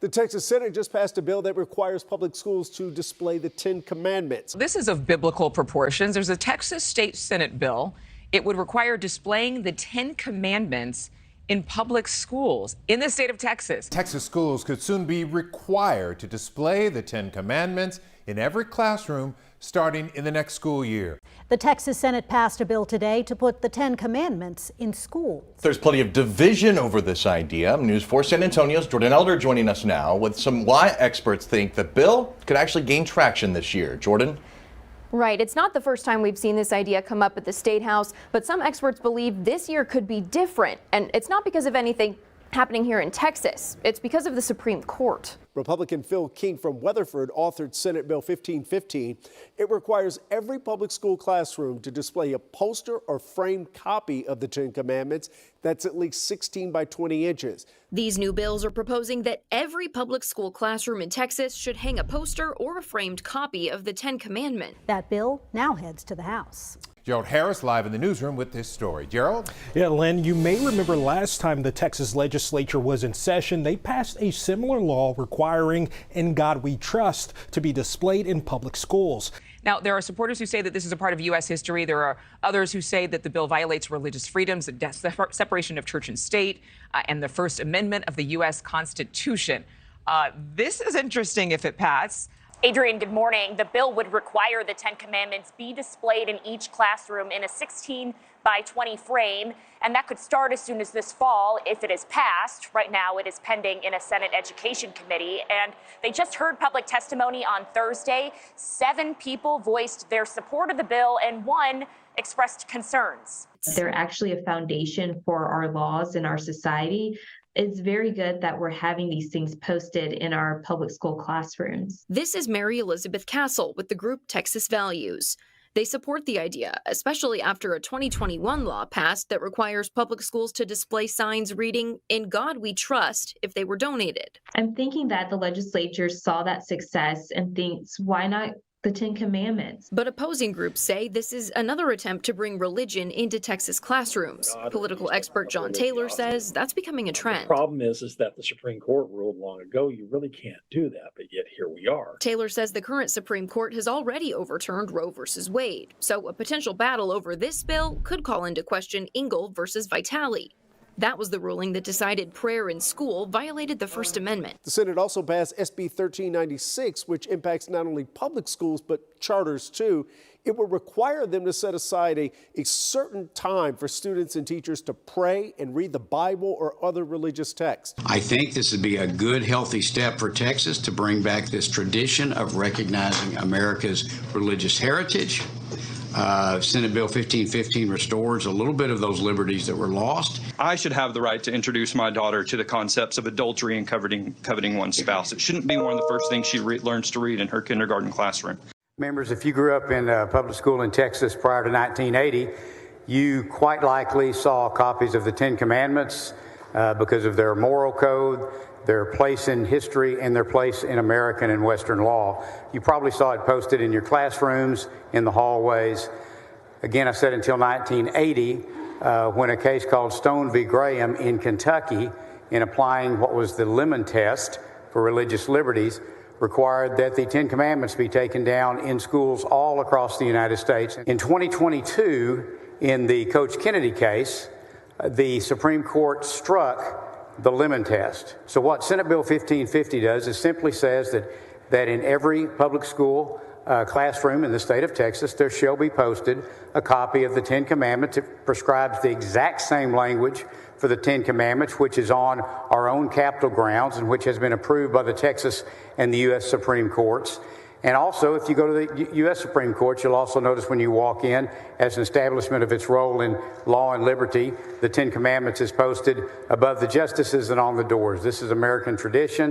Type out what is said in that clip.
The Texas Senate just passed a bill that requires public schools to display the 10 Commandments. This is of biblical proportions. There's a Texas State Senate bill. It would require displaying the 10 Commandments in public schools in the state of Texas. Texas schools could soon be required to display the 10 Commandments in every classroom starting in the next school year. The Texas Senate passed a bill today to put the 10 Commandments in schools. There's plenty of division over this idea. News 4 San Antonio's Jordan Elder joining us now with some why experts think the bill could actually gain traction this year. Jordan? Right. It's not the first time we've seen this idea come up at the State House, but some experts believe this year could be different. And it's not because of anything happening here in Texas. It's because of the Supreme Court. Republican Phil King from Weatherford authored Senate Bill 1515. It requires every public school classroom to display a poster or framed copy of the 10 Commandments that's at least 16 by 20 inches. These new bills are proposing that every public school classroom in Texas should hang a poster or a framed copy of the 10 Commandments. That bill now heads to the House. Gerald Harris live in the newsroom with this story. Gerald? Yeah, Len, you may remember last time the Texas Legislature was in session, they passed a similar law requiring "In God We Trust" to be displayed in public schools. Now, there are supporters who say that this is a part of U.S. history. There are others who say that the bill violates religious freedoms, the separation of church and state, and the First Amendment of the U.S. Constitution. This is interesting if it passes. Adrian, good morning. The bill would require the 10 Commandments be displayed in each classroom in a 16 by 20 frame, and that could start as soon as this fall if it is passed. Right now, it is pending in a Senate Education Committee, and they just heard public testimony on Thursday. 7 people voiced their support of the bill, and 1 expressed concerns. They're actually a foundation for our laws in our society. It's very good that we're having these things posted in our public school classrooms. This is Mary Elizabeth Castle with the group Texas Values. They support the idea, especially after a 2021 law passed that requires public schools to display signs reading "In God We Trust" if they were donated. I'm thinking that the legislature saw that success and thinks, why not the 10 Commandments? But opposing groups say this is another attempt to bring religion into Texas classrooms. Political expert John Taylor says that's becoming a trend. The problem is that the Supreme Court ruled long ago you really can't do that, but yet here we are. Taylor says the current Supreme Court has already overturned Roe versus Wade, so a potential battle over this bill could call into question Engel versus Vitale. That was the ruling that decided prayer in school violated the First Amendment. The Senate also passed SB 1396, which impacts not only public schools, but charters too. It would require them to set aside a certain time for students and teachers to pray and read the Bible or other religious texts. I think this would be a good, healthy step for Texas to bring back this tradition of recognizing America's religious heritage. Senate Bill 1515 restores a little bit of those liberties that were lost. I should have the right to introduce my daughter to the concepts of adultery and coveting one's spouse. It shouldn't be one of the first things she learns to read in her kindergarten classroom. Members, if you grew up in public school in Texas prior to 1980, you quite likely saw copies of the 10 Commandments because of their moral code, their place in history, and their place in American and Western law. You probably saw it posted in your classrooms, in the hallways. Again, I said until 1980, when a case called Stone v. Graham in Kentucky, in applying what was the Lemon Test for religious liberties, required that the 10 Commandments be taken down in schools all across the United States. In 2022, in the Coach Kennedy case, the Supreme Court struck the Lemon Test. So what Senate Bill 1550 does is simply says that in every public school classroom in the state of Texas, there shall be posted a copy of the 10 Commandments. It prescribes the exact same language for the 10 Commandments, which is on our own Capitol grounds and which has been approved by the Texas and the U.S. Supreme Courts. And also, if you go to the U.S. Supreme Court, you'll also notice when you walk in, as an establishment of its role in law and liberty, the 10 Commandments is posted above the justices and on the doors. This is American tradition.